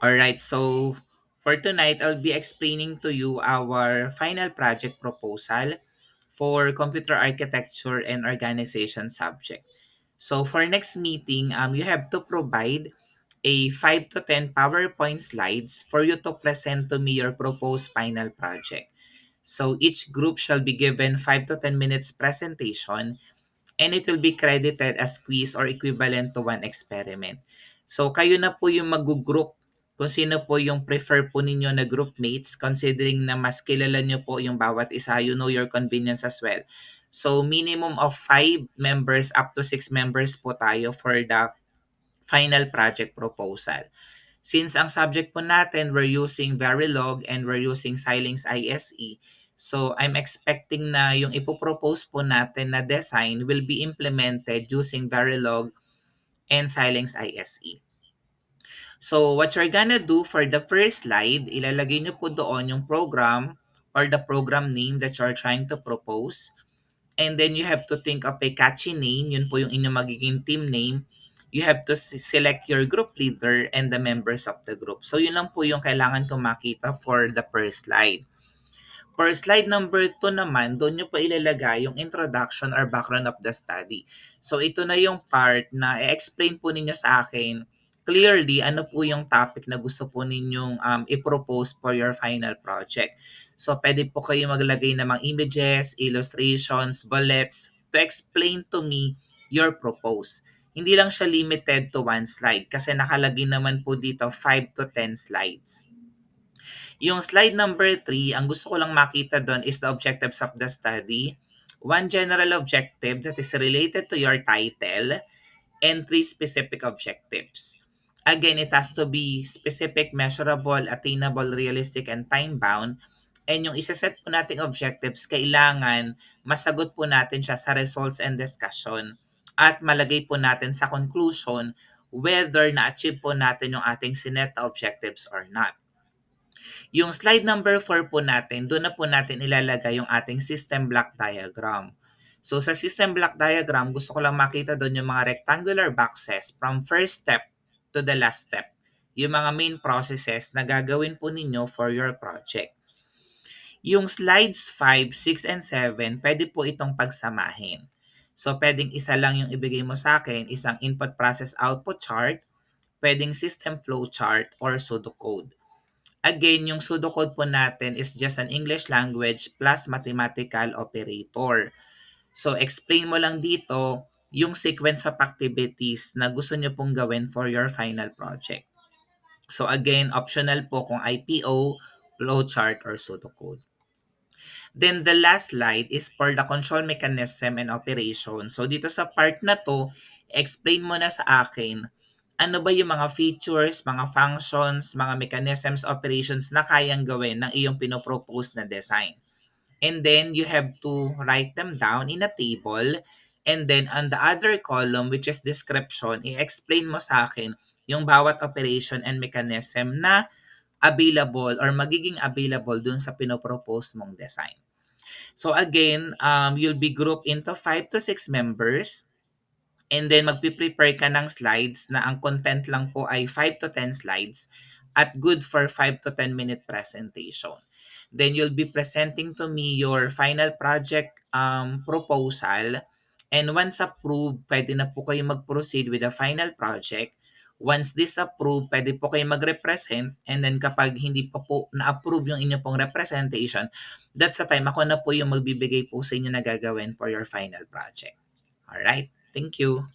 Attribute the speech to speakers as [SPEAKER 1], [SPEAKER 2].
[SPEAKER 1] Alright, so for tonight, I'll be explaining to you our final project proposal for computer architecture and organization subject. So for next meeting, you have to provide a 5 to 10 PowerPoint slides for you to present to me your proposed final project. So each group shall be given 5 to 10 minutes presentation and it will be credited as quiz or equivalent to one experiment. So kayo na po yung mag-group kung sino po yung prefer po ninyo na groupmates considering na mas kilala nyo po yung bawat isa, you know your convenience as well. So minimum of 5 members up to 6 members po tayo for the final project proposal. Since ang subject po natin, we're using Verilog and we're using Xilinx ISE, so I'm expecting na yung ipopropose po natin na design will be implemented using Verilog and Xilinx ISE. So what you're gonna do for the first slide, ilalagay nyo po doon yung program or the program name that you're trying to propose. And then you have to think of a catchy name, yun po yung inyong magiging team name. You have to select your group leader and the members of the group. So yun lang po yung kailangan kong makita for the first slide. For slide number 2 naman, doon nyo pa ilalagay yung introduction or background of the study. So ito na yung part na i-explain po ninyo sa akin clearly ano po yung topic na gusto po ninyong i-propose for your final project. So pwede po kayo maglagay ng mga images, illustrations, bullets to explain to me your propose. Hindi lang siya limited to one slide kasi nakalagay naman po dito 5 to 10 slides. Yung slide number 3, ang gusto ko lang makita doon is the objectives of the study. One general objective that is related to your title and 3 specific objectives. Again, it has to be specific, measurable, attainable, realistic, and time-bound. And yung isa-set po nating objectives, kailangan masagot po natin siya sa results and discussion at malagay po natin sa conclusion whether na-achieve po natin yung ating sinet na objectives or not. Yung slide number 4 po natin, doon na po natin ilalagay yung ating system block diagram. So sa system block diagram, gusto ko lang makita doon yung mga rectangular boxes from first step to the last step. Yung mga main processes na gagawin po ninyo for your project. Yung slides 5, 6, and 7, pwede po itong pagsamahin. So pwedeng isa lang yung ibigay mo sa akin, isang input process output chart, pwedeng system flow chart, or pseudocode. Again, yung pseudocode po natin is just an English language plus mathematical operator. So, explain mo lang dito yung sequence of activities na gusto nyo pong gawin for your final project. So, again, optional po kung IPO, flowchart, or pseudocode. Then, the last slide is for the control mechanism and operation. So, dito sa part na to, explain mo na sa akin ano ba yung mga features, mga functions, mga mechanisms, operations na kayang gawin ng iyong pinopropose na design. And then, you have to write them down in a table. And then, on the other column, which is description, i-explain mo sa akin yung bawat operation and mechanism na available or magiging available dun sa pinopropose mong design. So again, you'll be grouped into 5 to 6 members. And then magpiprepare ka ng slides na ang content lang po ay 5 to 10 slides at good for 5 to 10 minute presentation. Then you'll be presenting to me your final project proposal, and once approved, pwede na po kayo mag-proceed with the final project. Once this approved, pwede po kayo mag-represent, and then kapag hindi pa po na-approve yung inyo pong representation, that's the time ako na po yung magbibigay po sa inyo na gagawin for your final project. Alright? Thank you.